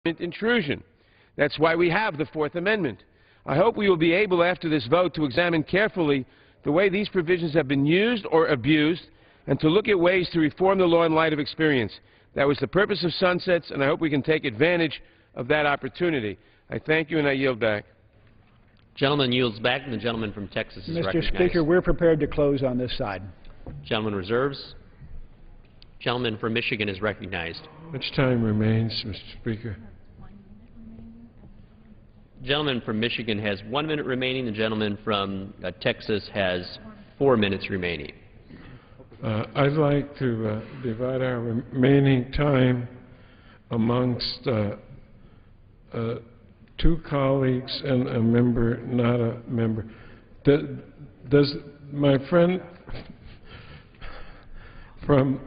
intrusion. That's why we have the Fourth Amendment. I hope we will be able, after this vote, to examine carefully the way these provisions have been used or abused, and to look at ways to reform the law in light of experience. That was the purpose of sunsets, and I hope we can take advantage of that opportunity. I thank you, and I yield back. Gentleman yields back, and the gentleman from Texas is recognized. Mr. Speaker, we're prepared to close on this side. Gentleman reserves. Gentleman from Michigan is recognized. Much time remains, Mr. Speaker? Gentleman from Michigan has 1 minute remaining. The gentleman from Texas has 4 minutes remaining. I'd like to divide our remaining time amongst two colleagues and a member, not a member. Does my friend from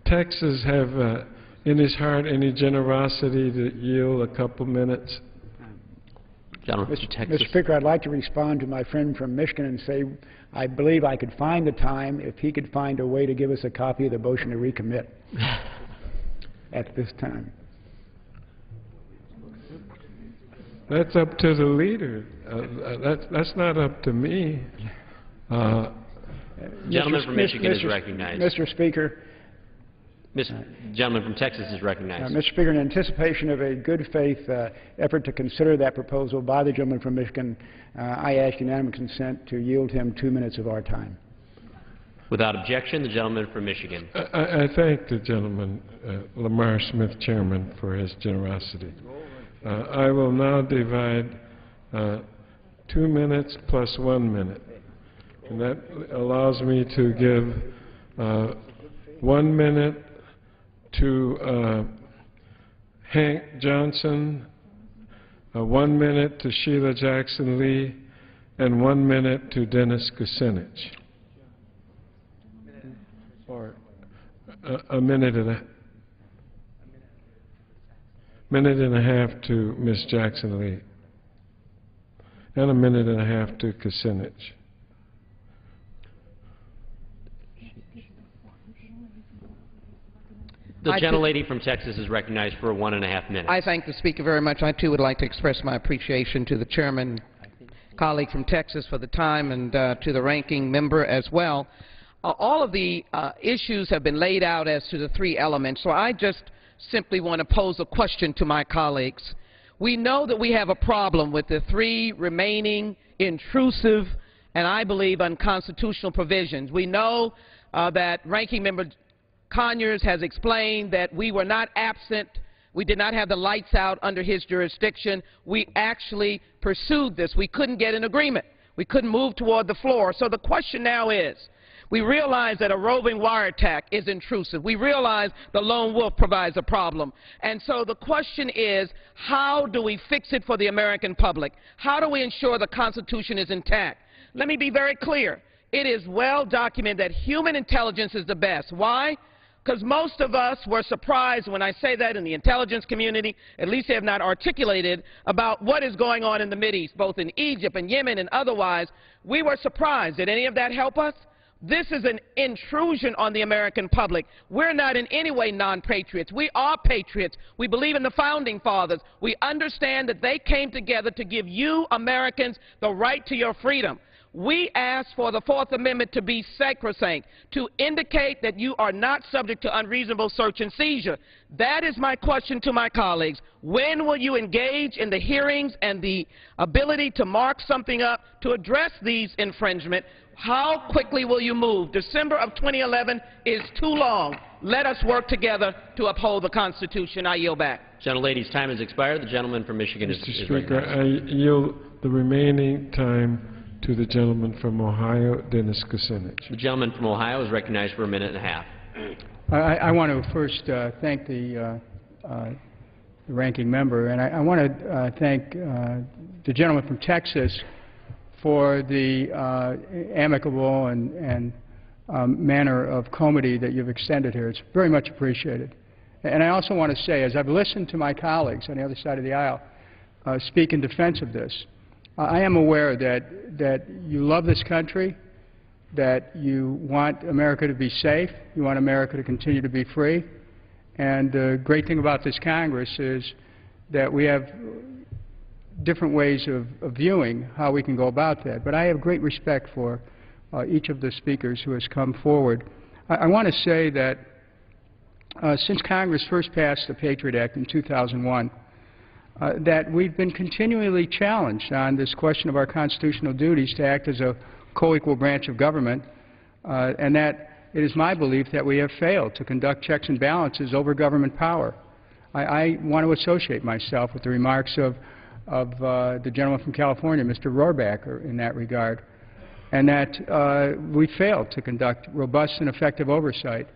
Texas have in his heart any generosity to yield a couple minutes? Mr. Speaker, I'd like to respond to my friend from Michigan and say I believe I could find the time if he could find a way to give us a copy of the motion to recommit at this time. That's up to the leader. That's not up to me. Gentleman from Michigan is recognized. Mr. Speaker. Gentleman from Texas is recognized. Mr. Speaker, in anticipation of a good faith effort to consider that proposal by the gentleman from Michigan, I ask unanimous consent to yield him 2 minutes of our time. Without objection, the gentleman from Michigan. I thank the gentleman, Lamar Smith, Chairman, for his generosity. I will now divide 2 minutes plus 1 minute. And that allows me to give 1 minute to Hank Johnson, 1 minute to Sheila Jackson Lee, and 1 minute to Dennis Kucinich. Or a minute and a half to Ms. Jackson Lee, and a minute and a half to Kucinich. The gentlelady from Texas is recognized for 1.5 minutes. I thank the Speaker very much. I, too, would like to express my appreciation to the Chairman, colleague from Texas, for the time, and to the ranking member as well. All of the issues have been laid out as to the three elements, so I just simply want to pose a question to my colleagues. We know that we have a problem with the three remaining intrusive and, I believe, unconstitutional provisions. We know that Ranking Member Conyers has explained that we were not absent. We did not have the lights out under his jurisdiction. We actually pursued this. We couldn't get an agreement. We couldn't move toward the floor. So the question now is, we realize that a roving wiretap is intrusive. We realize the lone wolf provides a problem. And so the question is, how do we fix it for the American public? How do we ensure the Constitution is intact? Let me be very clear. It is well documented that human intelligence is the best. Why? Because most of us were surprised when I say that in the intelligence community, at least they have not articulated about what is going on in the Mideast, both in Egypt and Yemen and otherwise. We were surprised. Did any of that help us? This is an intrusion on the American public. We're not in any way non-patriots. We are patriots. We believe in the Founding Fathers. We understand that they came together to give you Americans the right to your freedom. We ask for the Fourth Amendment to be sacrosanct, to indicate that you are not subject to unreasonable search and seizure. That is my question to my colleagues. When will you engage in the hearings and the ability to mark something up to address these infringements? How quickly will you move? December of 2011 is too long. Let us work together to uphold the Constitution. I yield back. Gentlelady's time has expired. The gentleman from Michigan is Speaker, recognized. I yield the remaining time to the gentleman from Ohio, Dennis Kucinich. The gentleman from Ohio is recognized for 1.5 minutes. I want to first thank the ranking member, and I want to thank the gentleman from Texas for the amicable and manner of comity that you've extended here. It's very much appreciated. And I also want to say, as I've listened to my colleagues on the other side of the aisle speak in defense of this, I am aware that you love this country, that you want America to be safe, you want America to continue to be free, and the great thing about this Congress is that we have different ways of viewing how we can go about that. But I have great respect for each of the speakers who has come forward. I want to say that since Congress first passed the Patriot Act in 2001, that we've been continually challenged on this question of our constitutional duties to act as a co-equal branch of government, and that it is my belief that we have failed to conduct checks and balances over government power. I want to associate myself with the remarks of the gentleman from California, Mr. Rohrabacher, in that regard, and that we failed to conduct robust and effective oversight.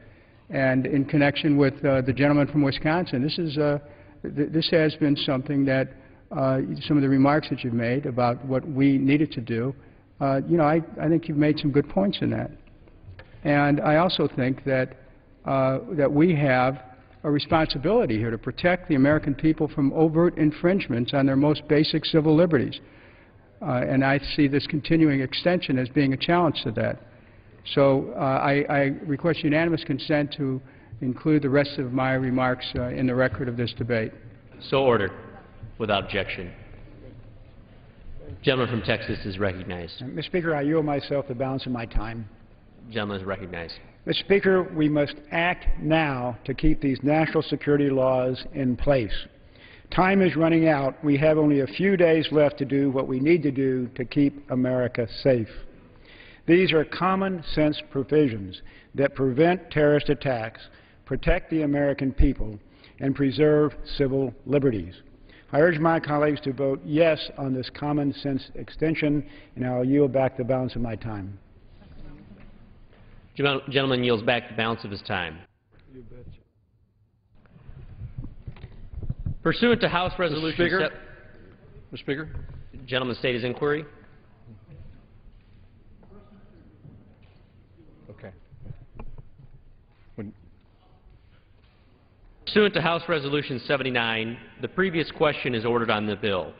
And in connection with the gentleman from Wisconsin, this has been something that some of the remarks that you've made about what we needed to do, I think you've made some good points in that. And I also think that we have a responsibility here to protect the American people from overt infringements on their most basic civil liberties. And I see this continuing extension as being a challenge to that. So I request unanimous consent to include the rest of my remarks in the record of this debate. So ordered, without objection. Gentleman from Texas is recognized. Mr. Speaker, I yield myself the balance of my time. Gentleman is recognized. Mr. Speaker, we must act now to keep these national security laws in place. Time is running out. We have only a few days left to do what we need to do to keep America safe. These are common sense provisions that prevent terrorist attacks, protect the American people, and preserve civil liberties. I urge my colleagues to vote yes on this common sense extension, and I will yield back the balance of my time. Gentleman yields back the balance of his time. Pursuant to House Resolution... Mr. Speaker? Gentleman state his inquiry. Okay. Pursuant to House Resolution 79, the previous question is ordered on the bill.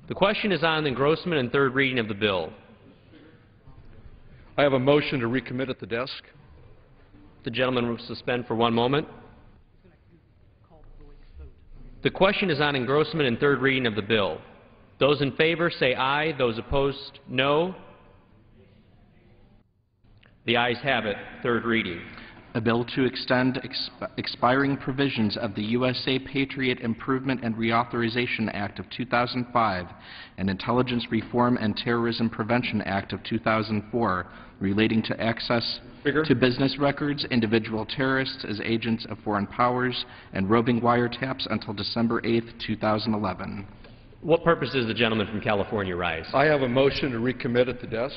The question is on the engrossment and third reading of the bill. I have a motion to recommit at the desk. The gentleman will suspend for 1 moment. The question is on engrossment and third reading of the bill. Those in favor say aye. Those opposed, no. The ayes have it. Third reading. A bill to extend expiring provisions of the USA Patriot Improvement and Reauthorization Act of 2005 and Intelligence Reform and Terrorism Prevention Act of 2004 relating to access to business records, individual terrorists as agents of foreign powers, and roving wiretaps until December 8, 2011. What purpose does the gentleman from California rise? I have a motion to recommit at the desk.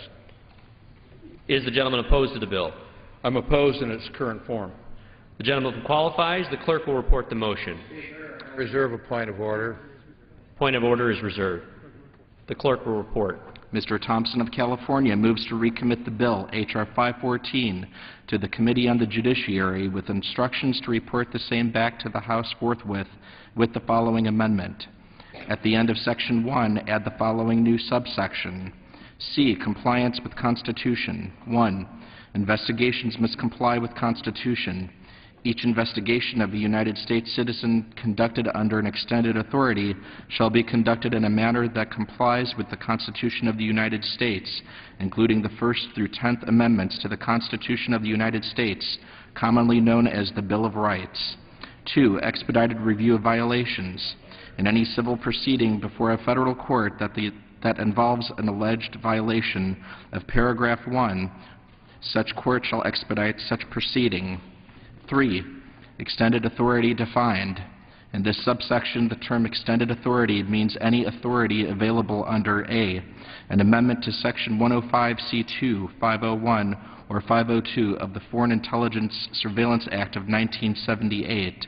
Is the gentleman opposed to the bill? I'm opposed in its current form. The gentleman qualifies. The clerk will report the motion. Reserve a point of order. Point of order is reserved. The clerk will report. Mr. Thompson of California moves to recommit the bill, H.R. 514, to the Committee on the Judiciary with instructions to report the same back to the House forthwith with the following amendment. At the end of Section 1, add the following new subsection. C. Compliance with Constitution. 1. Investigations must comply with Constitution. Each investigation of a United States citizen conducted under an extended authority shall be conducted in a manner that complies with the Constitution of the United States, including the 1st through 10th Amendments to the Constitution of the United States, commonly known as the Bill of Rights. 2. Expedited review of violations. In any civil proceeding before a federal court that involves an alleged violation of paragraph 1, such court shall expedite such proceeding. 3. Extended authority defined. In this subsection, the term extended authority means any authority available under A. An amendment to Section 105(c)(2), 501, or 502 of the Foreign Intelligence Surveillance Act of 1978,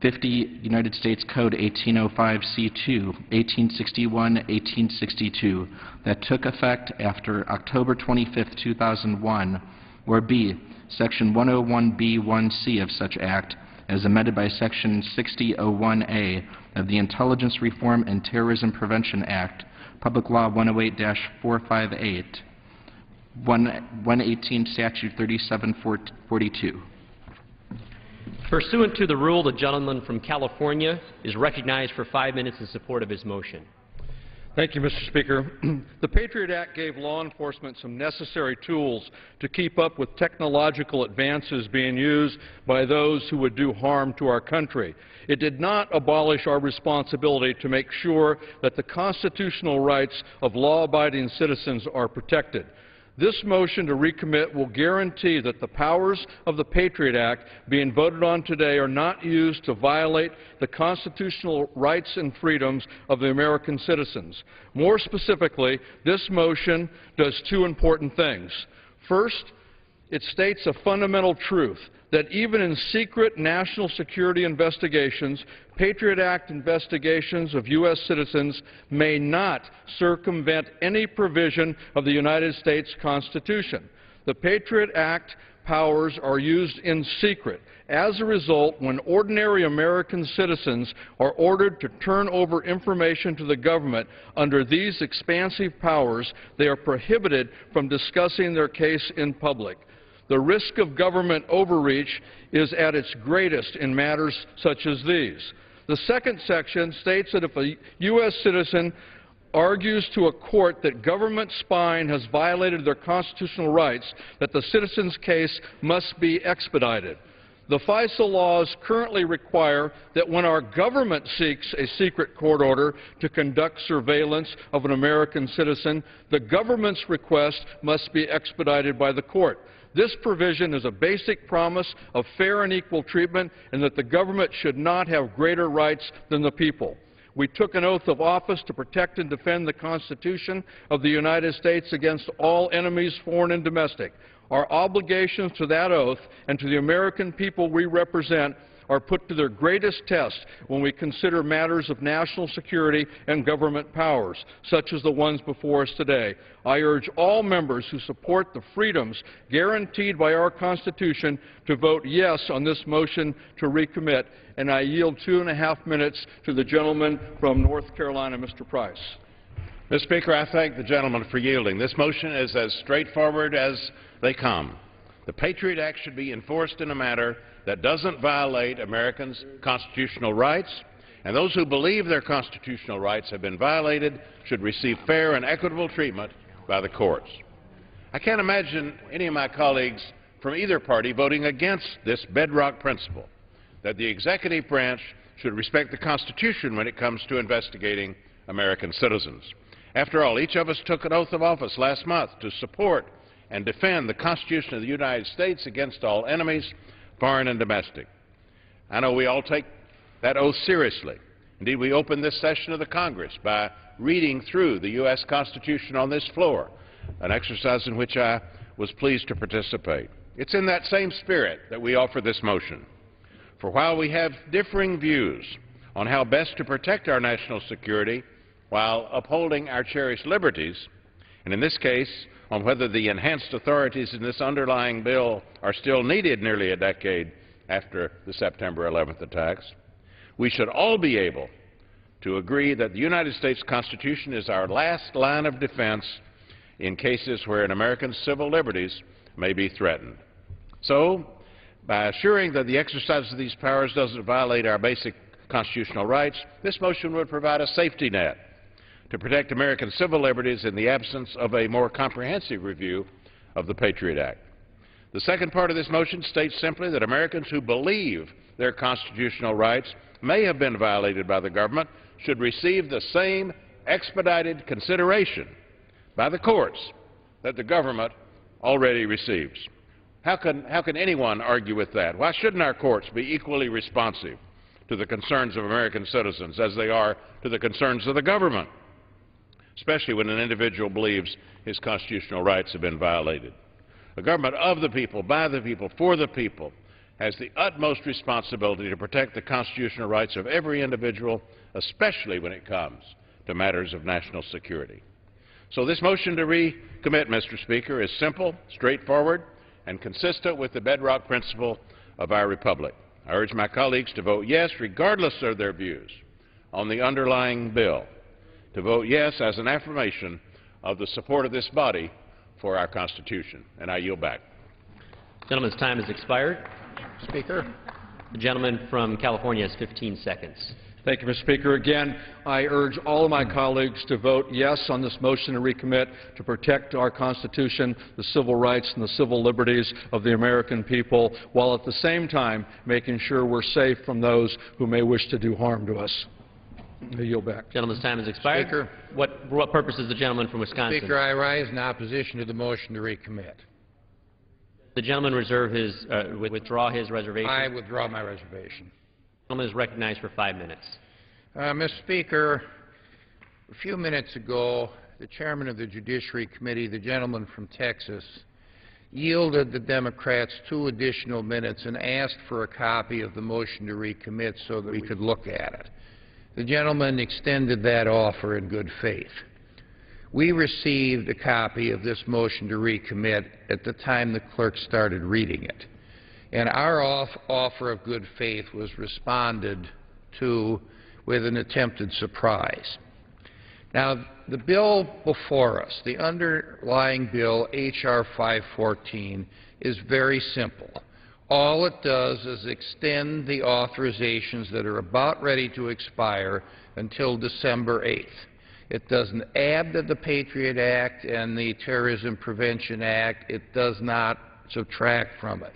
50 United States Code 1805(c)(2), 1861, 1862, that took effect after October 25, 2001, or B. Section 101(b)(1)(c) of such act, as amended by Section 60(01)(a) of the Intelligence Reform and Terrorism Prevention Act, Public Law 108-458, 118 Statute 3742. Pursuant to the rule, the gentleman from California is recognized for 5 minutes in support of his motion. Thank you, Mr. Speaker. The Patriot Act gave law enforcement some necessary tools to keep up with technological advances being used by those who would do harm to our country. It did not abolish our responsibility to make sure that the constitutional rights of law-abiding citizens are protected. This motion to recommit will guarantee that the powers of the Patriot Act being voted on today are not used to violate the constitutional rights and freedoms of the American citizens. More specifically, this motion does two important things. First, it states a fundamental truth that even in secret national security investigations, Patriot Act investigations of U.S. citizens may not circumvent any provision of the United States Constitution. The Patriot Act powers are used in secret. As a result, when ordinary American citizens are ordered to turn over information to the government under these expansive powers, they are prohibited from discussing their case in public. The risk of government overreach is at its greatest in matters such as these. The second section states that if a U.S. citizen argues to a court that government spying has violated their constitutional rights, that the citizen's case must be expedited. The FISA laws currently require that when our government seeks a secret court order to conduct surveillance of an American citizen, the government's request must be expedited by the court. This provision is a basic promise of fair and equal treatment and that the government should not have greater rights than the people. We took an oath of office to protect and defend the Constitution of the United States against all enemies, foreign and domestic. Our obligations to that oath and to the American people we represent are put to their greatest test when we consider matters of national security and government powers, such as the ones before us today. I urge all members who support the freedoms guaranteed by our Constitution to vote yes on this motion to recommit, and I yield 2.5 minutes to the gentleman from North Carolina, Mr. Price. Mr. Speaker, I thank the gentleman for yielding. This motion is as straightforward as they come. The Patriot Act should be enforced in a manner that doesn't violate Americans' constitutional rights, and those who believe their constitutional rights have been violated should receive fair and equitable treatment by the courts. I can't imagine any of my colleagues from either party voting against this bedrock principle, that the executive branch should respect the Constitution when it comes to investigating American citizens. After all, each of us took an oath of office last month to support and defend the Constitution of the United States against all enemies, foreign and domestic. I know we all take that oath seriously. Indeed, we opened this session of the Congress by reading through the U.S. Constitution on this floor, an exercise in which I was pleased to participate. It's in that same spirit that we offer this motion. For while we have differing views on how best to protect our national security while upholding our cherished liberties, and in this case, on whether the enhanced authorities in this underlying bill are still needed nearly a decade after the September 11th attacks, we should all be able to agree that the United States Constitution is our last line of defense in cases where an American's civil liberties may be threatened. So, by assuring that the exercise of these powers doesn't violate our basic constitutional rights, this motion would provide a safety net to protect American civil liberties in the absence of a more comprehensive review of the Patriot Act. The second part of this motion states simply that Americans who believe their constitutional rights may have been violated by the government should receive the same expedited consideration by the courts that the government already receives. How can anyone argue with that? Why shouldn't our courts be equally responsive to the concerns of American citizens as they are to the concerns of the government, especially when an individual believes his constitutional rights have been violated? A government of the people, by the people, for the people has the utmost responsibility to protect the constitutional rights of every individual, especially when it comes to matters of national security. So this motion to recommit, Mr. Speaker, is simple, straightforward, and consistent with the bedrock principle of our republic. I urge my colleagues to vote yes, regardless of their views on the underlying bill, to vote yes as an affirmation of the support of this body for our Constitution. And I yield back. The gentleman's time has expired. Speaker, The gentleman from California has 15 seconds. Thank you, Mr. Speaker. Again, I urge all of my colleagues to vote yes on this motion to recommit to protect our Constitution, the civil rights and the civil liberties of the American people, while at the same time making sure we're safe from those who may wish to do harm to us. I yield back. Gentleman's time has expired. Speaker. What purpose is the gentleman from Wisconsin? Speaker, I rise in opposition to the motion to recommit. The gentleman withdraw his reservation. I withdraw my reservation. The gentleman is recognized for 5 minutes. Mr. Speaker, a few minutes ago, the chairman of the Judiciary Committee, the gentleman from Texas, yielded the Democrats 2 additional minutes and asked for a copy of the motion to recommit so that we could look at it. The gentleman extended that offer in good faith. We received a copy of this motion to recommit at the time the clerk started reading it. And our offer of good faith was responded to with an attempted surprise. Now, the bill before us, the underlying bill, H.R. 514, is very simple. All it does is extend the authorizations that are about ready to expire until December 8th. It doesn't add to the Patriot Act and the Terrorism Prevention Act. It does not subtract from it.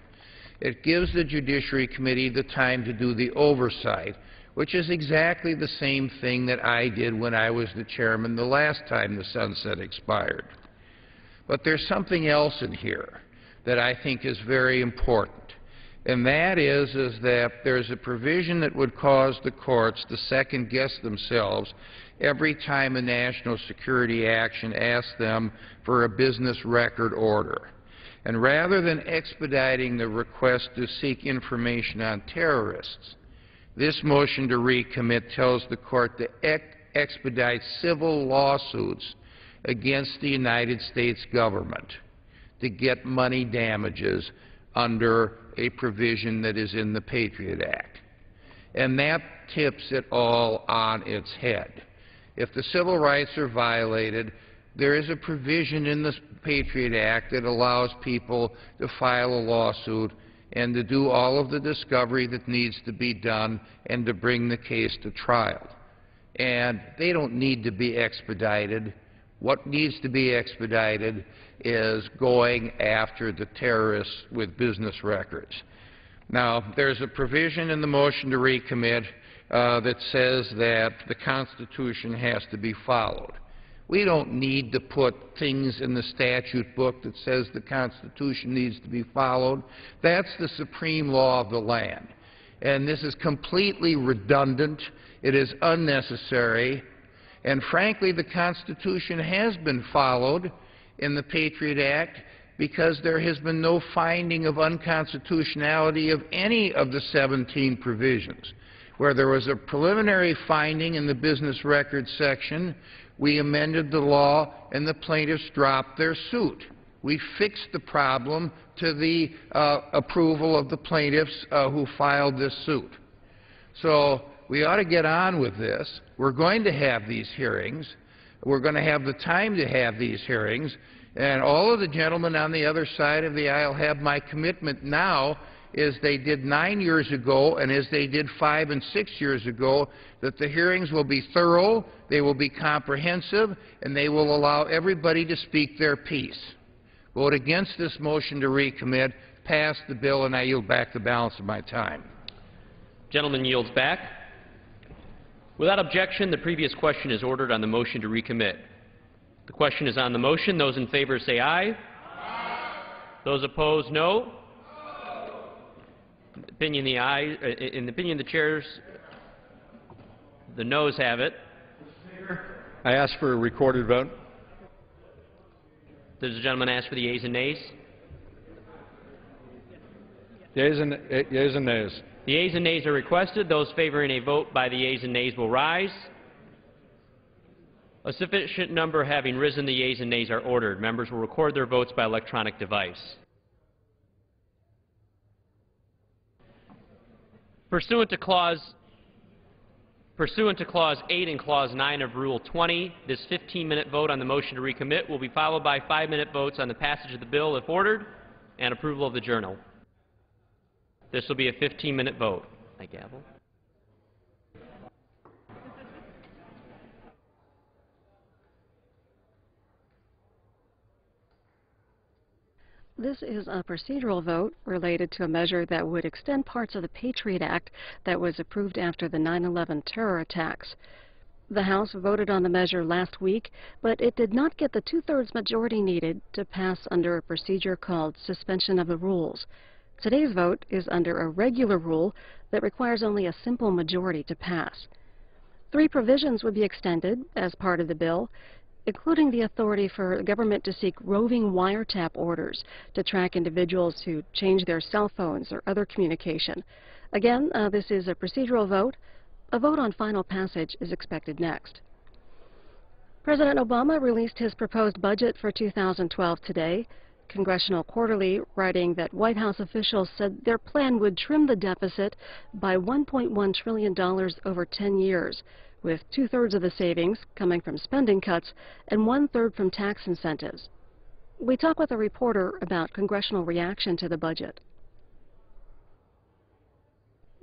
It gives the Judiciary Committee the time to do the oversight, which is exactly the same thing that I did when I was the chairman the last time the sunset expired. But there's something else in here that I think is very important, and that is that there's a provision that would cause the courts to second-guess themselves every time a national security action asks them for a business record order. And rather than expediting the request to seek information on terrorists, this motion to recommit tells the court to expedite civil lawsuits against the United States government to get money damages under a provision that is in the Patriot Act. And that tips it all on its head. If the civil rights are violated, there is a provision in the Patriot Act that allows people to file a lawsuit and to do all of the discovery that needs to be done and to bring the case to trial. And they don't need to be expedited. What needs to be expedited is going after the terrorists with business records. Now, there's a provision in the motion to recommit that says that the Constitution has to be followed. We don't need to put things in the statute book that says the Constitution needs to be followed. That's the supreme law of the land. And this is completely redundant. It is unnecessary. And frankly, the Constitution has been followed in the Patriot Act because there has been no finding of unconstitutionality of any of the 17 provisions. Where there was a preliminary finding in the business records section, we amended the law and the plaintiffs dropped their suit. We fixed the problem to the approval of the plaintiffs who filed this suit. So we ought to get on with this. We're going to have these hearings. We're going to have the time to have these hearings. And all of the gentlemen on the other side of the aisle have my commitment now, as they did 9 years ago and as they did 5 and 6 years ago, that the hearings will be thorough, they will be comprehensive, and they will allow everybody to speak their piece. Vote against this motion to recommit, pass the bill, and I yield back the balance of my time. Gentleman yields back. Without objection, the previous question is ordered on the motion to recommit. The question is on the motion. Those in favor say aye. Aye. Those opposed, no. In the opinion of the chairs, the noes have it. I ask for a recorded vote. Does the gentleman ask for the yeas and nays? Yeas and nays. The yeas and nays are requested. Those favoring a vote by the yeas and nays will rise. A sufficient number having risen, the yeas and nays are ordered. Members will record their votes by electronic device. Pursuant to Clause 8 and Clause 9 of Rule 20, this 15-minute vote on the motion to recommit will be followed by 5-minute votes on the passage of the bill if ordered and approval of the journal. This will be a 15-minute vote. My gavel. This is a procedural vote related to a measure that would extend parts of the Patriot Act that was approved after the 9/11 terror attacks. The House voted on the measure last week, but it did not get the two-thirds majority needed to pass under a procedure called suspension of the rules. Today's vote is under a regular rule that requires only a simple majority to pass. 3 provisions would be extended as part of the bill, including the authority for the government to seek roving wiretap orders to track individuals who change their cell phones or other communication. Again, this is a procedural vote. A vote on final passage is expected next. President Obama released his proposed budget for 2012 today. Congressional Quarterly writing that White House officials said their plan would trim the deficit by $1.1 trillion over 10 years, with 2/3 of the savings coming from spending cuts and 1/3 from tax incentives. We talk with a reporter about congressional reaction to the budget.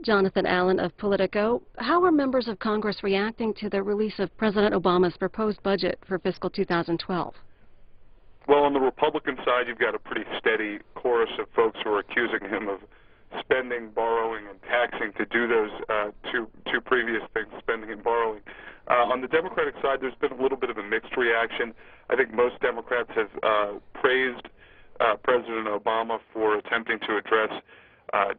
Jonathan Allen of Politico, how are members of Congress reacting to the release of President Obama's proposed budget for fiscal 2012? Well, on the Republican side, you've got a pretty steady chorus of folks who are accusing him of spending, borrowing, and taxing to do those two previous things, spending and borrowing. On the Democratic side, there's been a little bit of a mixed reaction. I think most Democrats have praised President Obama for attempting to address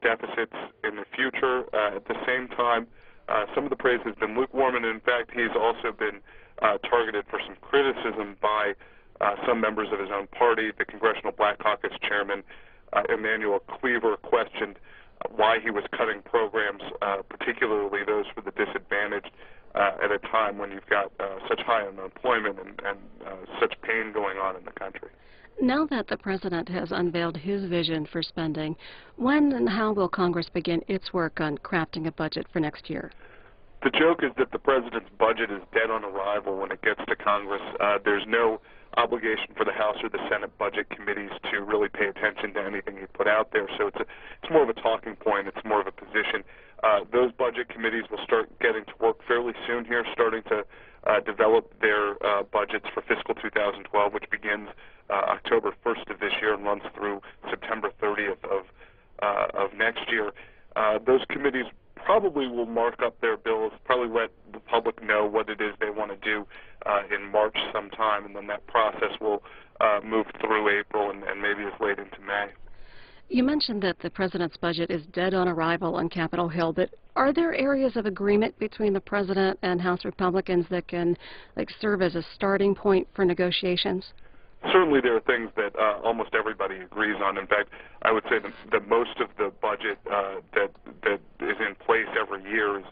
deficits in the future. At the same time, some of the praise has been lukewarm, and in fact, he's also been targeted for some criticism by some members of his own party. The Congressional Black Caucus chairman, Emanuel Cleaver, questioned why he was cutting programs, particularly those for the disadvantaged, at a time when you've got such high unemployment and such pain going on in the country. Now that the President has unveiled his vision for spending, when and how will Congress begin its work on crafting a budget for next year? The joke is that the President's budget is dead on arrival when it gets to Congress. There's no obligation for the House or the Senate budget committees to really pay attention to anything he put out there, so it's more of a talking point, it's more of a position. Those budget committees will start getting to work fairly soon here, starting to develop their budgets for fiscal 2012, which begins October 1st of this year and runs through September 30th of next year. Those committees probably will mark up their bills, probably let the public know what it is they want to do in March sometime, and then that process will move through April and maybe as late into May. You mentioned that the President's budget is dead on arrival on Capitol Hill, but are there areas of agreement between the President and House Republicans that can serve as a starting point for negotiations? Certainly there are things that almost everybody agrees on. In fact, I would say that most of the budget that is in place every year is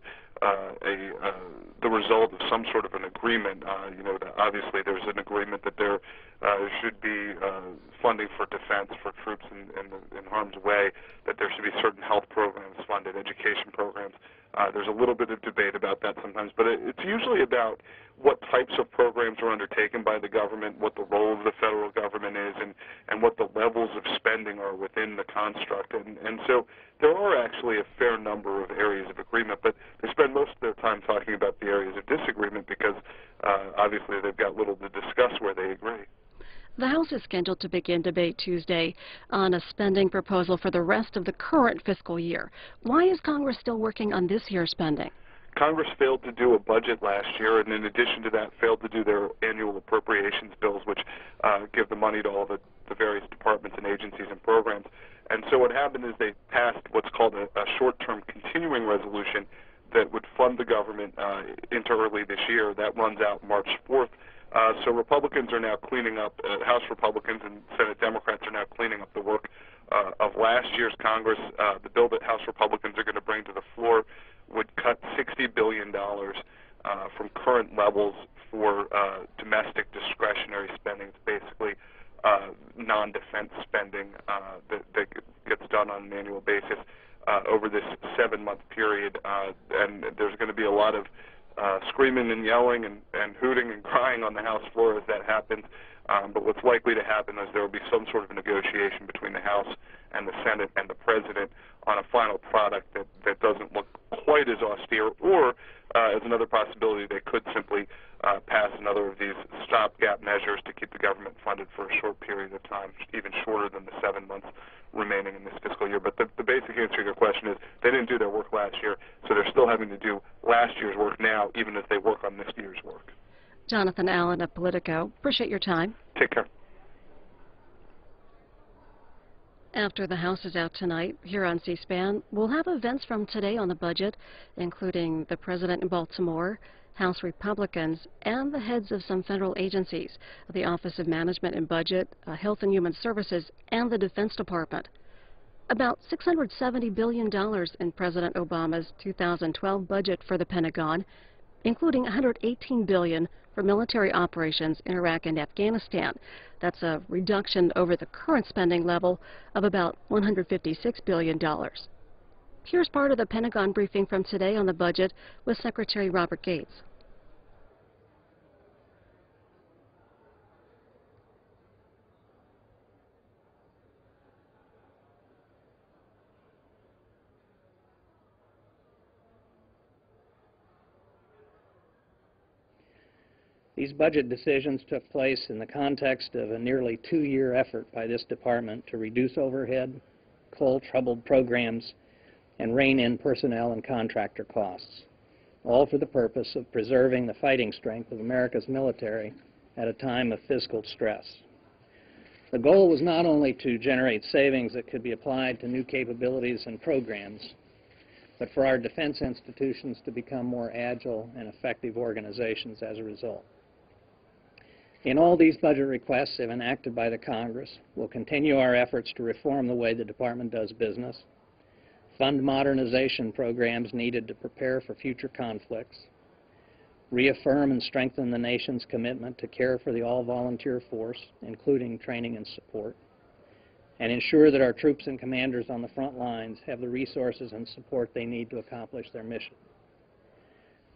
the result of some sort of an agreement. Obviously there's an agreement that there should be funding for defense for troops in harm's way, that there should be certain health programs funded, education programs. There's a little bit of debate about that sometimes, but it's usually about what types of programs are undertaken by the government, what the role of the federal government is, and what the levels of spending are within the construct. And so there are actually a fair number of areas of agreement, but they spend most of their time talking about the areas of disagreement because obviously they've got little to discuss where they agree. The House is scheduled to begin debate Tuesday on a spending proposal for the rest of the current fiscal year. Why is Congress still working on this year's spending? Congress failed to do a budget last year, and in addition to that, failed to do their annual appropriations bills, which give the money to all the various departments and agencies and programs. And so what happened is they passed what's called a short-term continuing resolution that would fund the government into early this year. That runs out March 4th. So Republicans are now cleaning up, House Republicans and Senate Democrats are now cleaning up the work of last year's Congress. The bill that House Republicans are going to bring to the floor would cut $60 billion from current levels for domestic discretionary spending. It's basically non-defense spending that gets done on an annual basis over this 7-month period. And there's going to be a lot of screaming and yelling and hooting and crying on the House floor as that happens. But what's likely to happen is there will be some sort of negotiation between the House and the Senate and the President on a final product that doesn't look quite as austere, or as another possibility, they could simply pass another of these stopgap measures to keep the government funded for a short period of time, even shorter than the 7 months remaining in this fiscal year. But the basic answer to your question is they didn't do their work last year, so they're still having to do last year's work now, even as they work on this year's work. Jonathan Allen of Politico, appreciate your time. Take care. After the House is out tonight, here on C-SPAN, we'll have events from today on the budget, including the President in Baltimore, House Republicans, and the heads of some federal agencies, the Office of Management and Budget, Health and Human Services, and the Defense Department. About $670 billion in President Obama's 2012 budget for the Pentagon, including $118 billion for military operations in Iraq and Afghanistan. That's a reduction over the current spending level of about $156 billion. Here's part of the Pentagon briefing from today on the budget with Secretary Robert Gates. These budget decisions took place in the context of a nearly 2-year effort by this department to reduce overhead, cull troubled programs, and rein in personnel and contractor costs, all for the purpose of preserving the fighting strength of America's military at a time of fiscal stress. The goal was not only to generate savings that could be applied to new capabilities and programs, but for our defense institutions to become more agile and effective organizations as a result. In all these budget requests, if enacted by the Congress, we'll continue our efforts to reform the way the Department does business, fund modernization programs needed to prepare for future conflicts, reaffirm and strengthen the nation's commitment to care for the all-volunteer force, including training and support, and ensure that our troops and commanders on the front lines have the resources and support they need to accomplish their mission.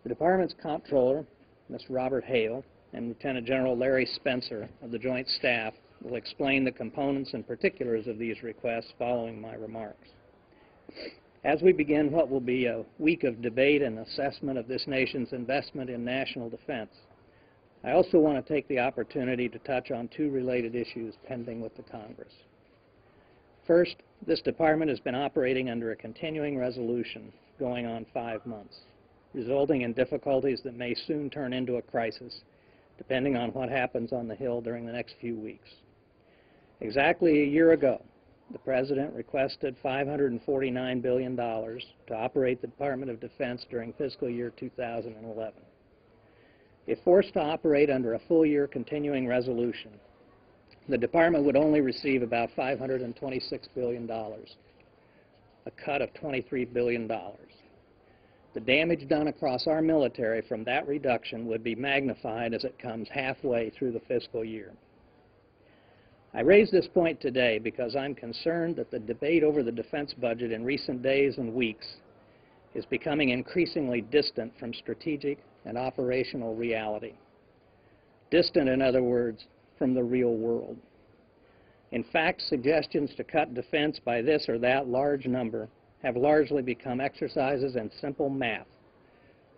The Department's Comptroller, Mr. Robert Hale, and Lieutenant General Larry Spencer of the Joint Staff will explain the components and particulars of these requests following my remarks. As we begin what will be a week of debate and assessment of this nation's investment in national defense, I also want to take the opportunity to touch on 2 related issues pending with the Congress. First, this department has been operating under a continuing resolution going on 5 months, resulting in difficulties that may soon turn into a crisis, depending on what happens on the Hill during the next few weeks. Exactly a year ago, the President requested $549 billion to operate the Department of Defense during fiscal year 2011. If forced to operate under a full-year continuing resolution, the Department would only receive about $526 billion, a cut of $23 billion. The damage done across our military from that reduction would be magnified as it comes halfway through the fiscal year. I raise this point today because I'm concerned that the debate over the defense budget in recent days and weeks is becoming increasingly distant from strategic and operational reality. Distant, in other words, from the real world. In fact, suggestions to cut defense by this or that large number have largely become exercises in simple math,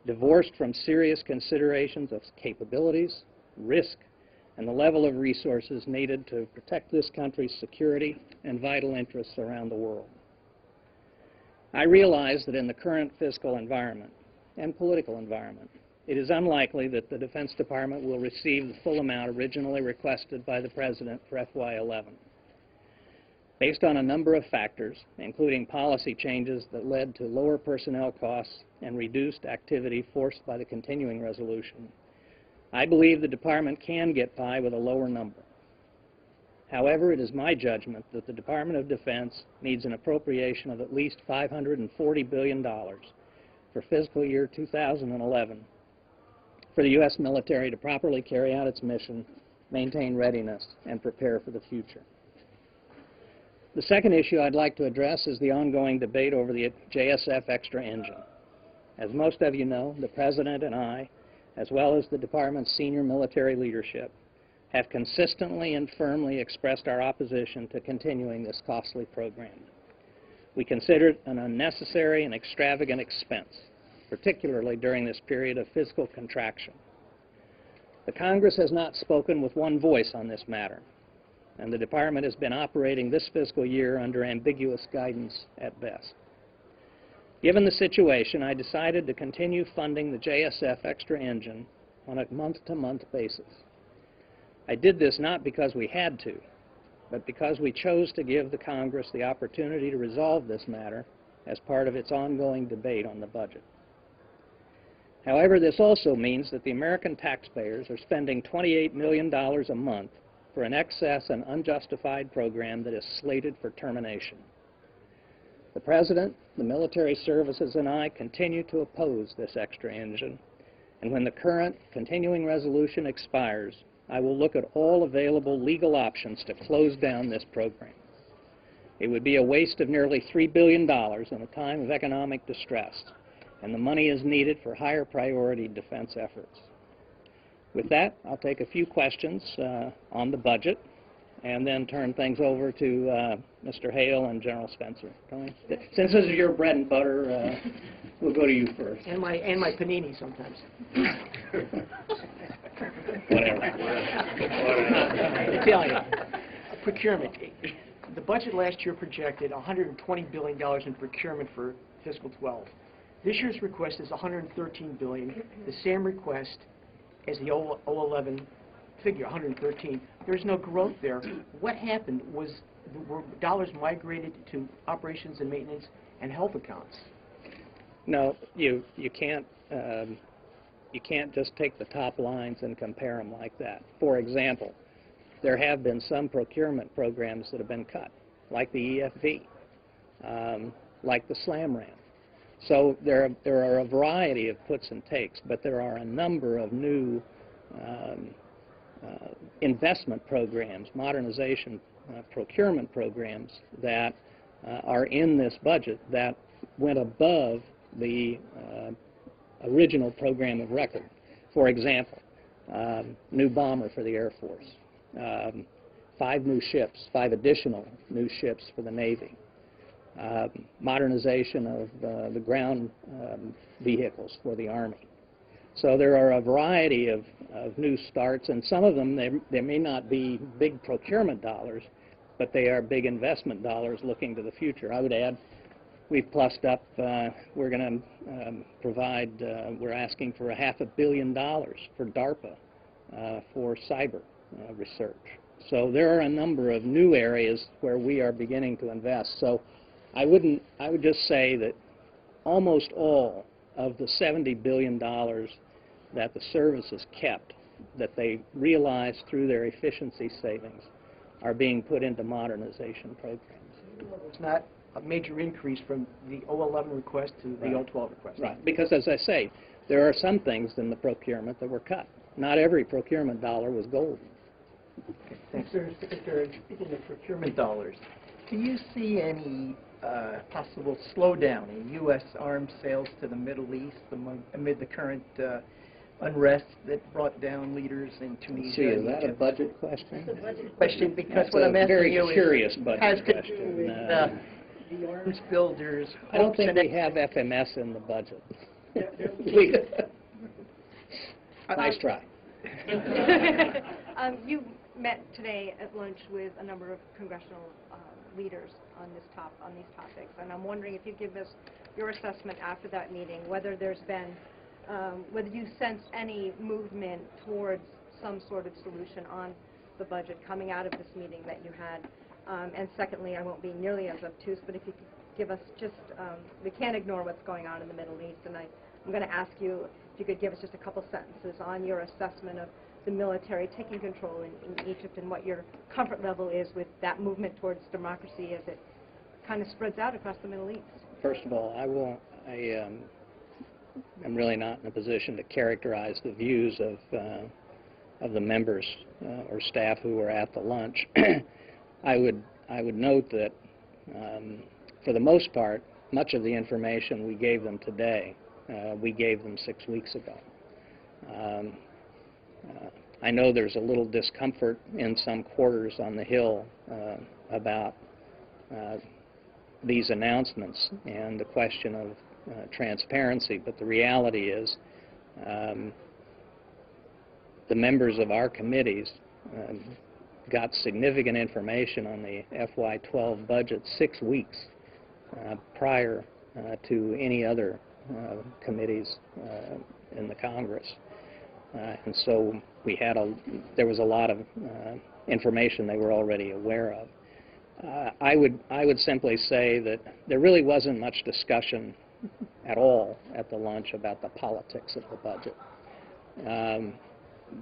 divorced from serious considerations of capabilities, risk, and the level of resources needed to protect this country's security and vital interests around the world. I realize that in the current fiscal environment and political environment, it is unlikely that the Defense Department will receive the full amount originally requested by the President for FY11. Based on a number of factors, including policy changes that led to lower personnel costs and reduced activity forced by the continuing resolution, I believe the Department can get by with a lower number. However, it is my judgment that the Department of Defense needs an appropriation of at least $540 billion for fiscal year 2011 for the U.S. military to properly carry out its mission, maintain readiness, and prepare for the future. The second issue I'd like to address is the ongoing debate over the JSF extra engine. As most of you know, the President and I, as well as the Department's senior military leadership, have consistently and firmly expressed our opposition to continuing this costly program. We consider it an unnecessary and extravagant expense, particularly during this period of fiscal contraction. The Congress has not spoken with one voice on this matter, and the Department has been operating this fiscal year under ambiguous guidance at best. Given the situation, I decided to continue funding the JSF extra engine on a month-to-month basis. I did this not because we had to, but because we chose to give the Congress the opportunity to resolve this matter as part of its ongoing debate on the budget. However, this also means that the American taxpayers are spending $28 million a month for an excess and unjustified program that is slated for termination. The President, the military services, and I continue to oppose this extra engine, and when the current continuing resolution expires, I will look at all available legal options to close down this program. It would be a waste of nearly $3 billion in a time of economic distress, and the money is needed for higher priority defense efforts. With that, I'll take a few questions on the budget and then turn things over to Mr. Hale and General Spencer. Tony? Since this is your bread and butter, we'll go to you first. And my panini sometimes. Whatever. Italian. Procurement. The budget last year projected $120 billion in procurement for fiscal 12. This year's request is $113 billion, the same request as the 011 figure, 113. There's no growth there. What happened was were dollars migrated to operations and maintenance and health accounts? No, you can't just take the top lines and compare them like that. For example, there have been some procurement programs that have been cut, like the EFV, like the SLAM-RAM. So there are a variety of puts and takes, but there are a number of new investment programs, modernization procurement programs that are in this budget that went above the original program of record. For example, new bomber for the Air Force, 5 new ships, 5 additional new ships for the Navy, modernization of the ground vehicles for the Army. So there are a variety of new starts, and some of them, they may not be big procurement dollars, but they are big investment dollars looking to the future. I would add, we've plussed up, we're going to provide, we're asking for $500 million for DARPA for cyber research. So there are a number of new areas where we are beginning to invest. So I would just say that almost all of the $70 billion that the services kept, that they realized through their efficiency savings, are being put into modernization programs. It's not a major increase from the 011 request to the 012 request. Right, because as I say, there are some things in the procurement that were cut. Not every procurement dollar was golden. Thanks. Speaking of procurement dollars, do you see any possible slowdown in U.S. arms sales to the Middle East amid the current unrest that brought down leaders in Tunisia? See, is that a budget question? It's a budget question because That's what I'm asking very you curious is, budget has to question. do with the arms builders. I don't think we have FMS in the budget. Please. Nice try. You met today at lunch with a number of congressional leaders on these topics, and I'm wondering if you give us your assessment after that meeting, whether there's been, whether you sense any movement towards some sort of solution on the budget coming out of this meeting that you had. And secondly, I won't be nearly as obtuse, but if you could give us just, we can't ignore what's going on in the Middle East, and I'm going to ask you if you could give us just a couple sentences on your assessment of the military taking control in Egypt and what your comfort level is with that movement towards democracy as it kind of spreads out across the Middle East. First of all, I'm really not in a position to characterize the views of the members or staff who were at the lunch. I would note that for the most part, much of the information we gave them today we gave them 6 weeks ago. I know there's a little discomfort in some quarters on the Hill about these announcements and the question of transparency, but the reality is the members of our committees got significant information on the FY12 budget 6 weeks prior to any other committees in the Congress. And so there was a lot of information they were already aware of. I would simply say that there really wasn't much discussion at all at the lunch about the politics of the budget.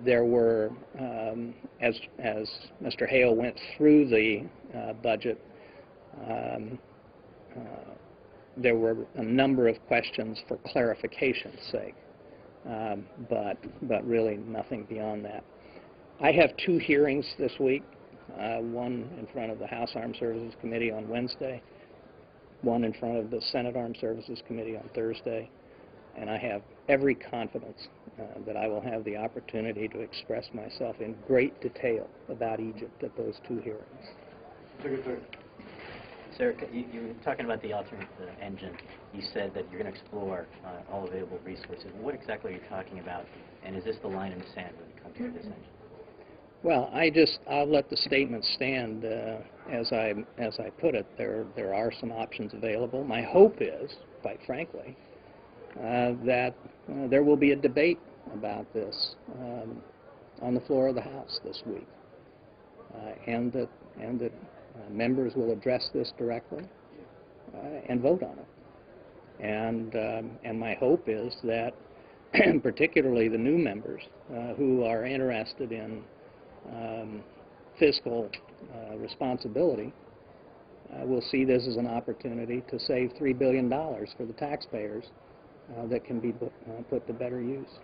There were, as Mr. Hale went through the budget, there were a number of questions for clarification's sake, but really nothing beyond that. I have 2 hearings this week, one in front of the House Armed Services Committee on Wednesday, one in front of the Senate Armed Services Committee on Thursday, and I have every confidence that I will have the opportunity to express myself in great detail about Egypt at those 2 hearings. Secretary. Sir, you were talking about the alternate engine. You said that you're going to explore all available resources. What exactly are you talking about, and is this the line in the sand when it comes to this engine? Well, I'll let the statement stand as I put it. There are some options available. My hope is, quite frankly, that there will be a debate about this on the floor of the House this week, and that members will address this directly and vote on it. And my hope is that particularly the new members who are interested in fiscal responsibility will see this as an opportunity to save $3 billion for the taxpayers that can be put to better use.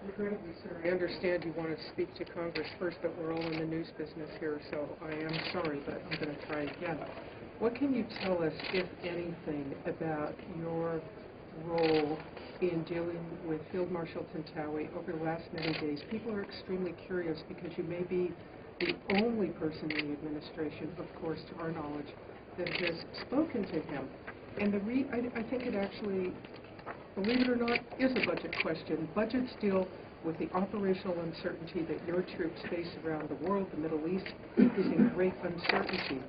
Regrettably, sir, I understand you want to speak to Congress first, but we're all in the news business here, so I am sorry, but I'm going to try again. What can you tell us, if anything, about your role in dealing with Field Marshal Tantawi over the last many days? People are extremely curious because you may be the only person in the administration, of course, to our knowledge, that has spoken to him. And I think it actually, believe it or not, is a budget question. Budgets deal with the operational uncertainty that your troops face around the world. The Middle East is in great uncertainty.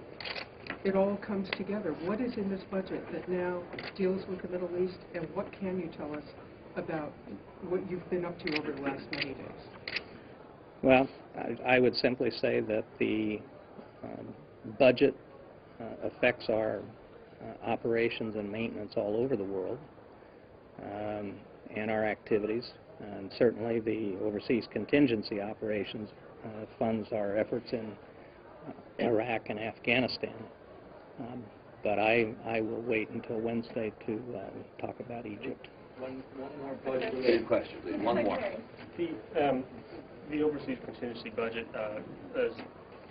It all comes together. What is in this budget that now deals with the Middle East, and what can you tell us about what you've been up to over the last many days? Well, I would simply say that the budget affects our operations and maintenance all over the world, and our activities, and certainly the overseas contingency operations funds our efforts in Iraq and Afghanistan. But I will wait until Wednesday to talk about Egypt. One more budget-related question, please. One more. The overseas contingency budget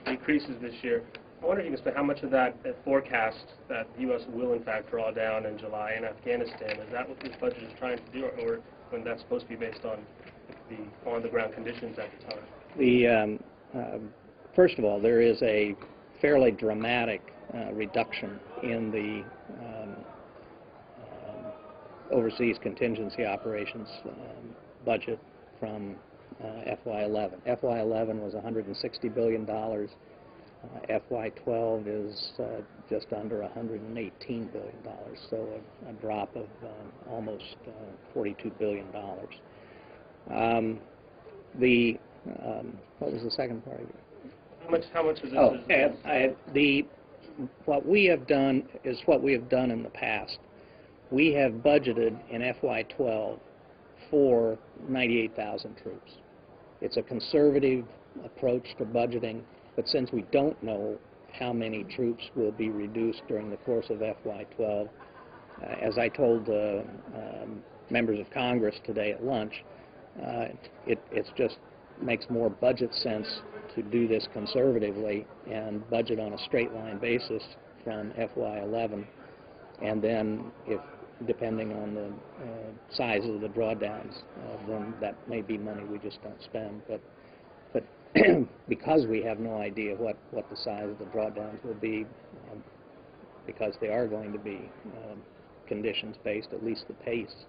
increases this year. I wonder if you can explain how much of that forecast that the U.S. will in fact draw down in July in Afghanistan. Is that what this budget is trying to do, or when that's supposed to be based on the on-the-ground conditions at the time? First of all, there is a fairly dramatic reduction in the overseas contingency operations budget from FY11. FY11 was $160 billion. FY12 is just under $118 billion, so a drop of almost $42 billion. What was the second part of it? How much is this? What we have done is what we have done in the past. We have budgeted in FY12 for 98,000 troops. It's a conservative approach to budgeting, but since we don't know how many troops will be reduced during the course of FY12, as I told members of Congress today at lunch, it just makes more budget sense to do this conservatively and budget on a straight line basis from FY11. And then depending on the size of the drawdowns, then that may be money we just don't spend. But because we have no idea what the size of the drawdowns will be, because they are going to be conditions-based, at least the pace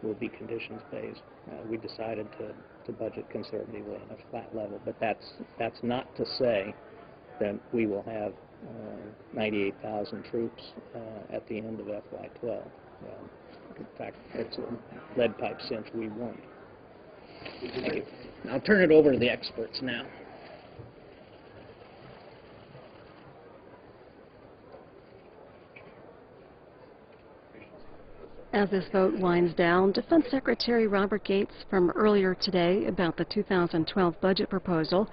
will be conditions-based, we decided to budget conservatively on a flat level. But that's not to say that we will have 98,000 troops at the end of FY12. In fact, it's a lead pipe cinch we won't. Thank you. I'll turn it over to the experts now. As this vote winds down, Defense Secretary Robert Gates from earlier today about the 2012 budget proposal.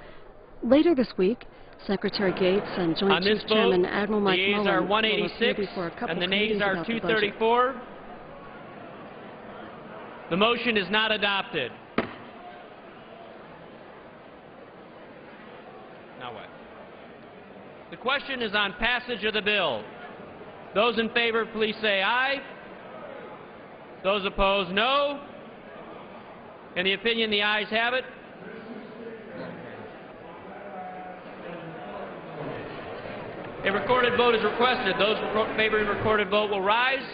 Later this week, Secretary Gates and Joint Chiefs Chairman Admiral Mike Mullen are will 186 before a couple and the nays are about the budget. 234. The motion is not adopted. Now what? The question is on passage of the bill. Those in favor, please say aye. Those opposed, no. In the opinion, the ayes have it. A recorded vote is requested. Those favoring recorded vote will rise.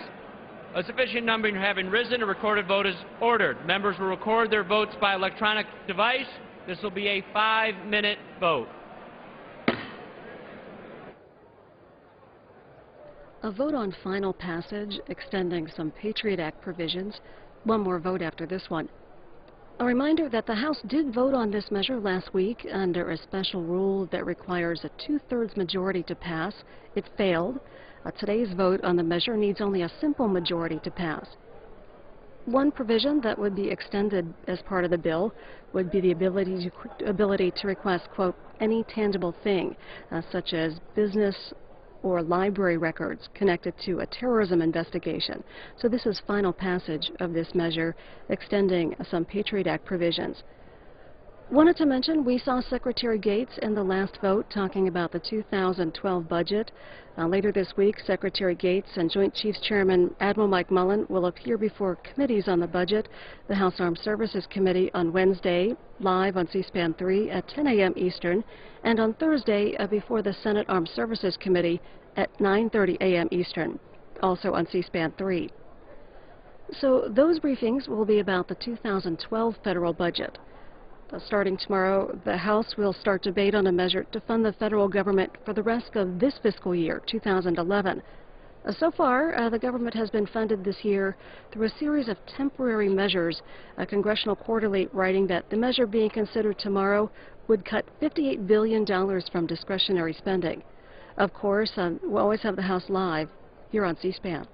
A sufficient number having risen, a recorded vote is ordered. Members will record their votes by electronic device. This will be a 5-minute vote. A vote on final passage extending some Patriot Act provisions. One more vote after this one. A reminder that the House did vote on this measure last week under a special rule that requires a 2/3 majority to pass. It failed. Today's vote on the measure needs only a simple majority to pass. One provision that would be extended as part of the bill would be the ability to request, quote, any tangible thing, such as business or library records connected to a terrorism investigation. So this is final passage of this measure extending some Patriot Act provisions. Wanted to mention we saw Secretary Gates in the last vote talking about the 2012 budget. Later this week, Secretary Gates and Joint Chiefs Chairman Admiral Mike Mullen will appear before committees on the budget, the House Armed Services Committee on Wednesday, live on C-SPAN 3 at 10 a.m. Eastern, and on Thursday before the Senate Armed Services Committee at 9:30 a.m. Eastern, also on C-SPAN 3. So those briefings will be about the 2012 federal budget. Starting tomorrow, the House will start debate on a measure to fund the federal government for the rest of this fiscal year, 2011. So far, the government has been funded this year through a series of temporary measures. A Congressional Quarterly writing that the measure being considered tomorrow would cut $58 billion from discretionary spending. Of course, we'll always have the House live here on C-SPAN.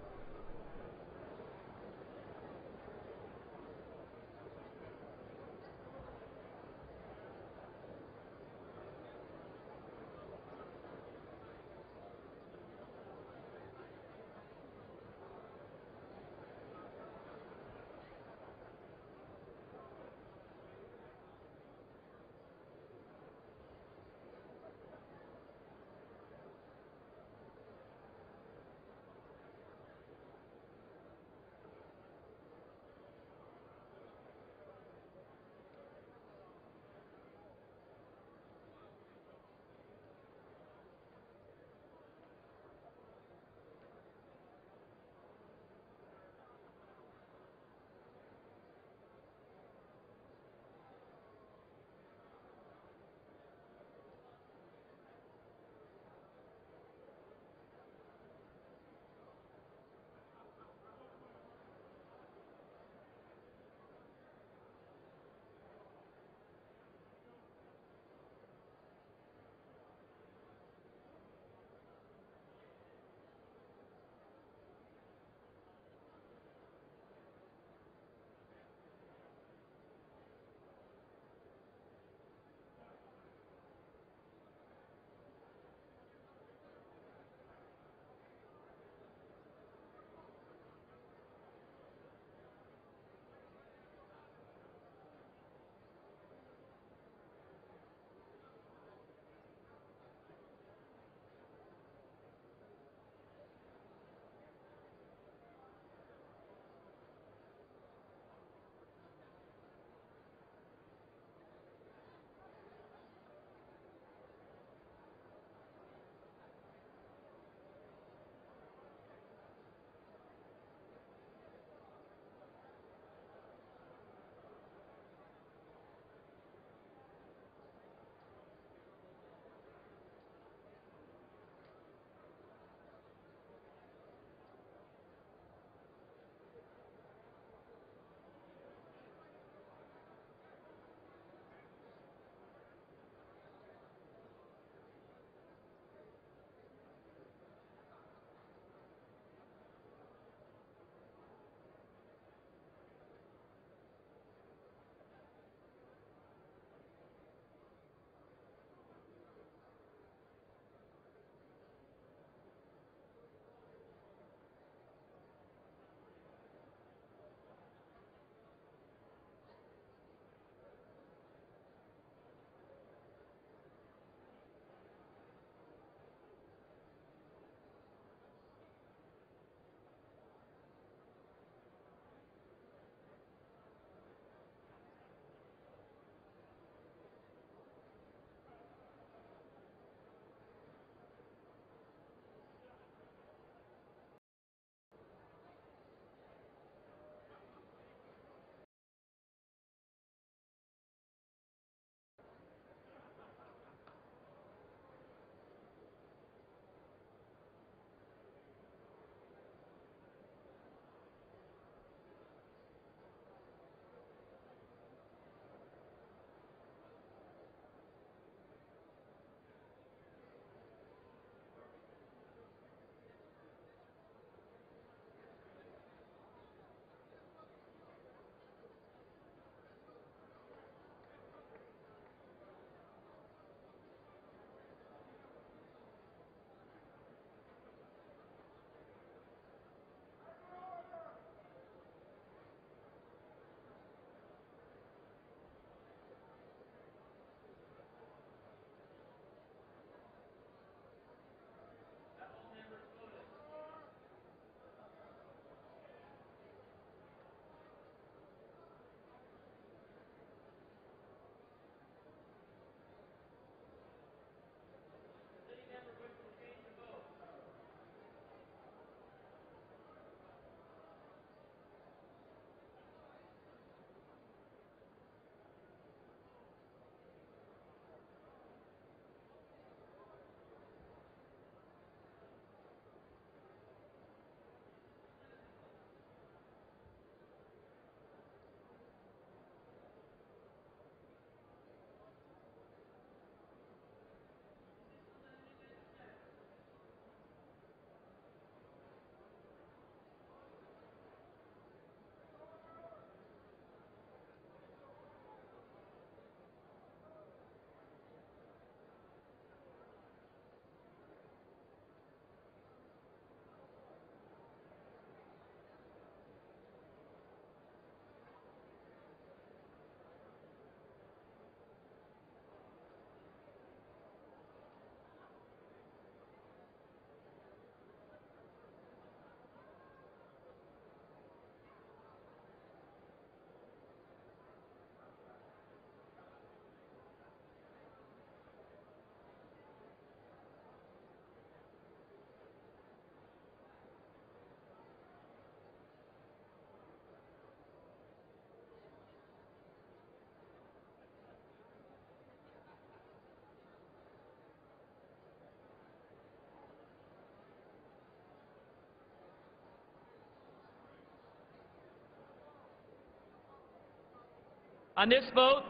On this vote,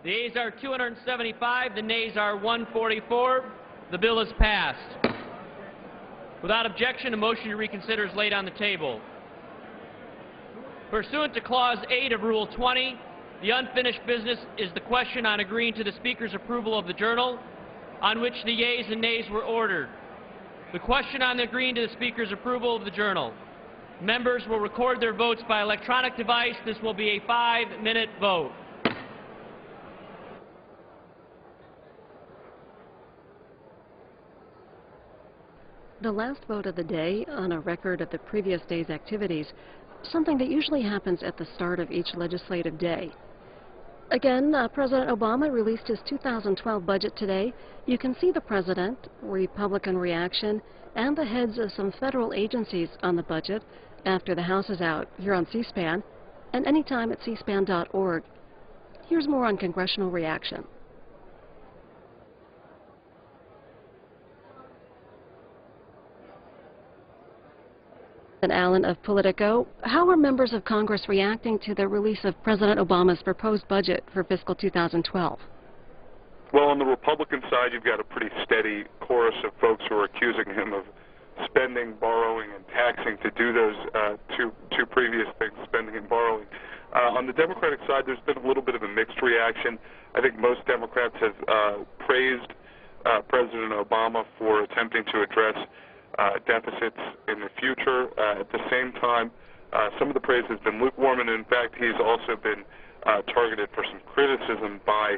the ayes are 275, the nays are 144. The bill is passed. Without objection, a motion to reconsider is laid on the table. Pursuant to Clause 8 of Rule 20, the unfinished business is the question on agreeing to the Speaker's approval of the Journal, on which the yeas and nays were ordered. The question on agreeing to the Speaker's approval of the Journal. Members will record their votes by electronic device. This will be a 5-minute vote. The last vote of the day on a record of the previous day's activities, something that usually happens at the start of each legislative day. Again, President Obama released his 2012 budget today. You can see the President, Republican reaction, and the heads of some federal agencies on the budget after the House is out here on C-SPAN, and anytime at cspan.org. Here's more on congressional reaction. And Allen of Politico, how are members of Congress reacting to the release of President Obama's proposed budget for fiscal 2012? Well, on the Republican side, you've got a pretty steady chorus of folks who are accusing him of spending, borrowing, and taxing to do those two previous things, spending and borrowing. On the Democratic side, there's been a little bit of a mixed reaction. I think most Democrats have praised President Obama for attempting to address deficits in the future. At the same time, some of the praise has been lukewarm, and in fact, he's also been targeted for some criticism by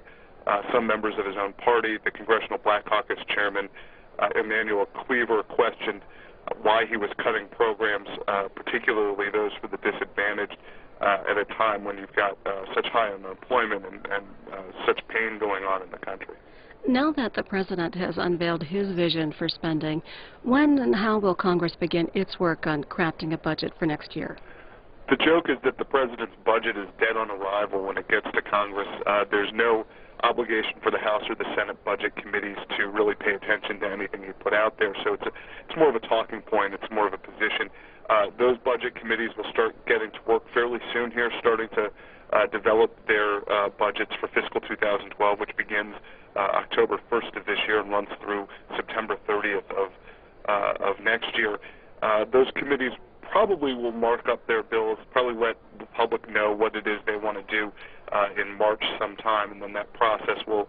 some members of his own party. The Congressional Black Caucus chairman, Emanuel Cleaver, questioned why he was cutting programs, particularly those for the disadvantaged, at a time when you've got such high unemployment and such pain going on in the country. Now that the President has unveiled his vision for spending, when and how will Congress begin its work on crafting a budget for next year? The joke is that the President's budget is dead on arrival when it gets to Congress. There's no obligation for the House or the Senate budget committees to really pay attention to anything he put out there, so it's more of a talking point, it's more of a position. Those budget committees will start getting to work fairly soon here, starting to develop their budgets for fiscal 2012, which begins October 1st of this year and runs through September 30th of next year. Those committees probably will mark up their bills, probably let the public know what it is they want to do in March sometime, and then that process will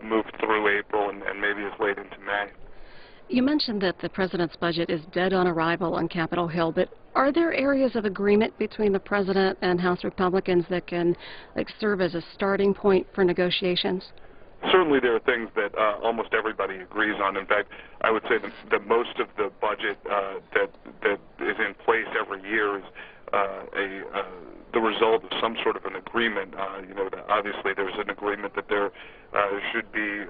move through April and maybe as late into May. You mentioned that the President's budget is dead on arrival on Capitol Hill, but are there areas of agreement between the President and House Republicans that can serve as a starting point for negotiations? Certainly there are things that almost everybody agrees on. In fact, I would say that most of the budget that is in place every year is the result of some sort of an agreement. Obviously there's an agreement that there should be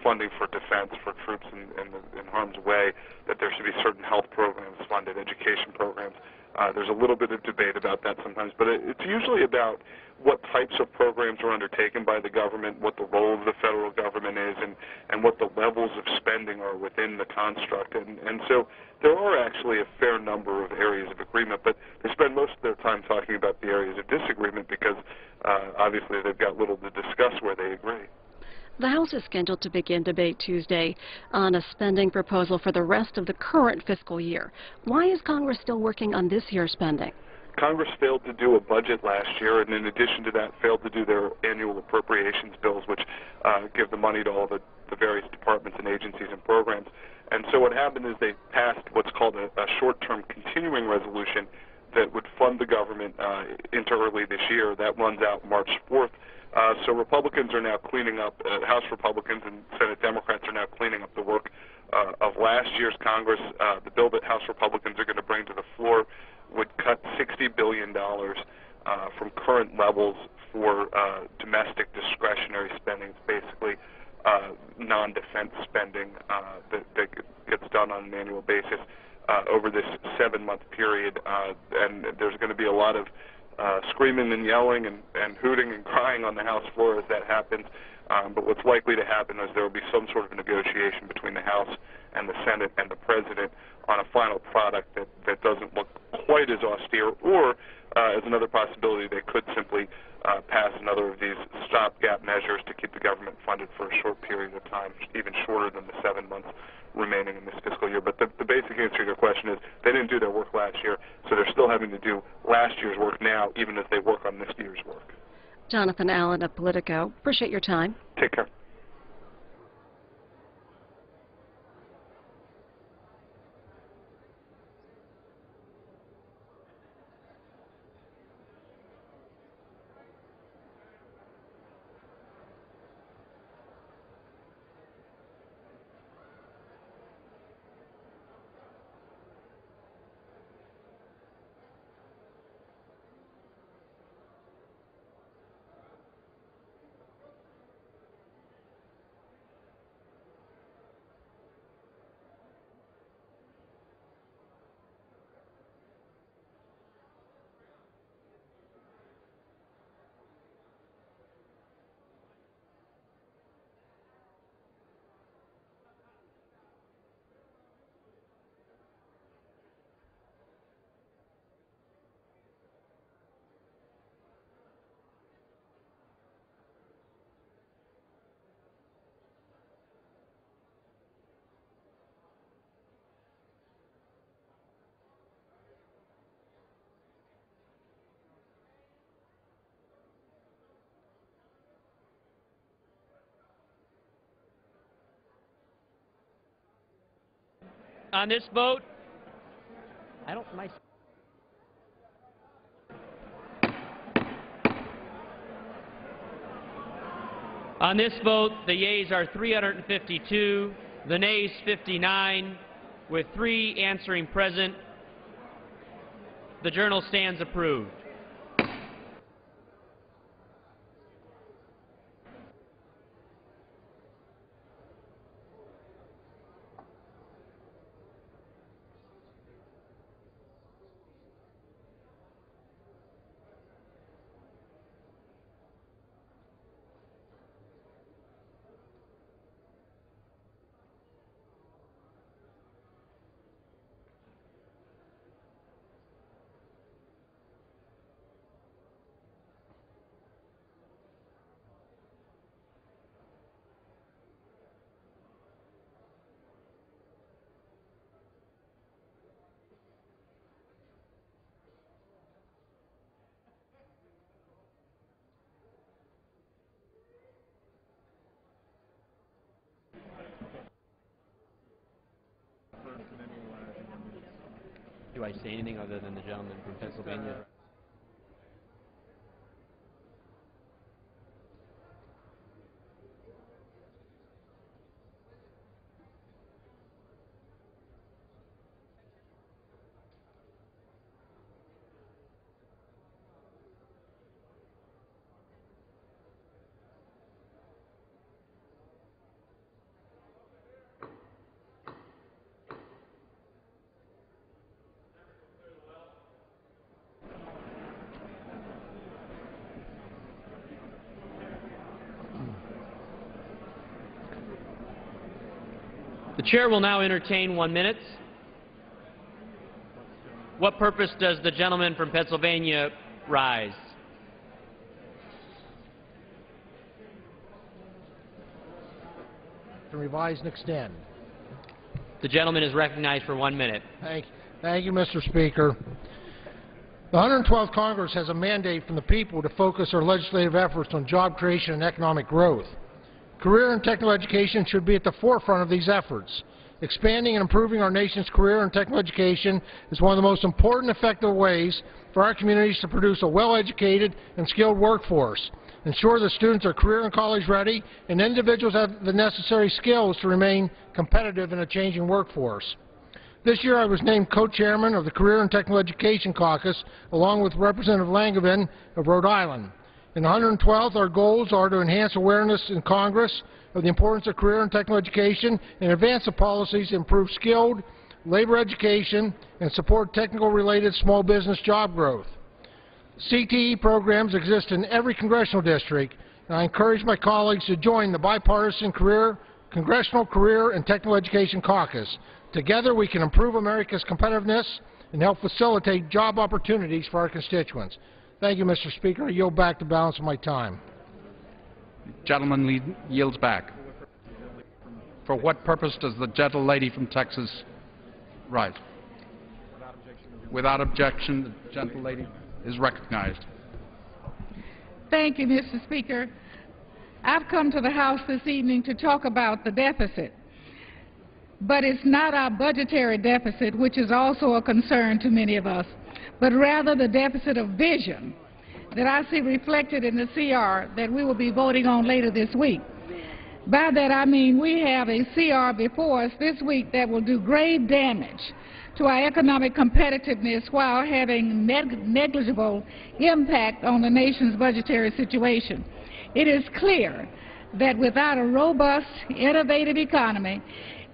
funding for defense for troops in harm's way, that there should be certain health programs funded, education programs. There's a little bit of debate about that sometimes, but it's usually about what types of programs are undertaken by the government, what the role of the federal government is, and what the levels of spending are within the construct. And so there are actually a fair number of areas of agreement, but they spend most of their time talking about the areas of disagreement because obviously they've got little to discuss where they agree. The House is scheduled to begin debate Tuesday on a spending proposal for the rest of the current fiscal year. Why is Congress still working on this year's spending? Congress failed to do a budget last year, and in addition to that, failed to do their annual appropriations bills, which give the money to all the various departments and agencies and programs. And so what happened is they passed what's called a short-term continuing resolution that would fund the government into early this year. That runs out March 4th. So Republicans are now cleaning up, House Republicans and Senate Democrats are now cleaning up the work of last year's Congress. The bill that House Republicans are going to bring to the floor would cut $60 billion from current levels for domestic discretionary spending. It's basically non-defense spending that gets done on an annual basis over this 7-month period. And there's going to be a lot of screaming and yelling and hooting and crying on the House floor as that happens. But what's likely to happen is there will be some sort of negotiation between the House and the Senate and the President on a final product that doesn't look quite as austere, or as another possibility, they could simply pass another of these stopgap measures to keep the government funded for a short period of time, even shorter than the 7 months remaining in this fiscal year. But the basic answer to your question is they didn't do their work last year, so they're still having to do last year's work now, even as they work on this year's work. Jonathan Allen of Politico, appreciate your time. Take care. On this vote, On this vote, the yeas are 352, the nays 59, with 3 answering present. The journal stands approved. Do I say anything other than the gentleman from Pennsylvania? The chair will now entertain 1 minute. What purpose does the gentleman from Pennsylvania rise? To revise and extend. The gentleman is recognized for 1 minute. Thank you, Mr. Speaker. The 112th Congress has a mandate from the people to focus our legislative efforts on job creation and economic growth. Career and technical education should be at the forefront of these efforts. Expanding and improving our nation's career and technical education is one of the most important and effective ways for our communities to produce a well-educated and skilled workforce, ensure that students are career and college ready, and individuals have the necessary skills to remain competitive in a changing workforce. This year I was named co-chairman of the Career and Technical Education Caucus, along with Representative Langevin of Rhode Island. In the 112th, our goals are to enhance awareness in Congress of the importance of career and technical education and advance the policies to improve skilled labor education and support technical-related small business job growth. CTE programs exist in every congressional district, and I encourage my colleagues to join the bipartisan Congressional Career and Technical Education Caucus. Together we can improve America's competitiveness and help facilitate job opportunities for our constituents. Thank you, Mr. Speaker. I yield back the balance of my time. Gentleman yields back. For what purpose does the gentle lady from Texas rise? Without objection, the gentle lady is recognized. Thank you, Mr. Speaker. I've come to the House this evening to talk about the deficit. But it's not our budgetary deficit, which is also a concern to many of us, but rather the deficit of vision that I see reflected in the CR that we will be voting on later this week. By that I mean we have a CR before us this week that will do grave damage to our economic competitiveness while having negligible impact on the nation's budgetary situation. It is clear that without a robust, innovative economy,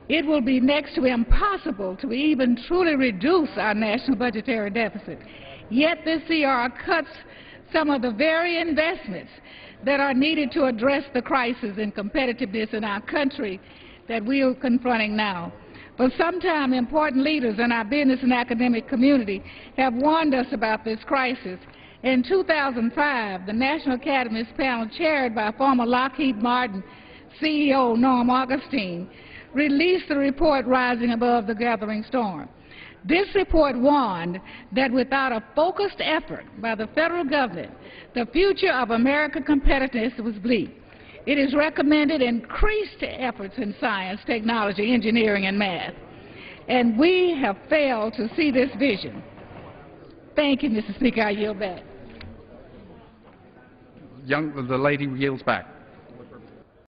it will be next to impossible to even truly reduce our national budgetary deficit. Yet this CR cuts some of the very investments that are needed to address the crisis in competitiveness in our country that we are confronting now. For some time, important leaders in our business and academic community have warned us about this crisis. In 2005, the National Academies panel chaired by former Lockheed Martin CEO Norm Augustine released the report Rising Above the Gathering Storm. This report warned that without a focused effort by the federal government, the future of American competitiveness was bleak. It has recommended increased efforts in science, technology, engineering, and math. And we have failed to see this vision. Thank you, Mr. Speaker. I yield back. The lady yields back.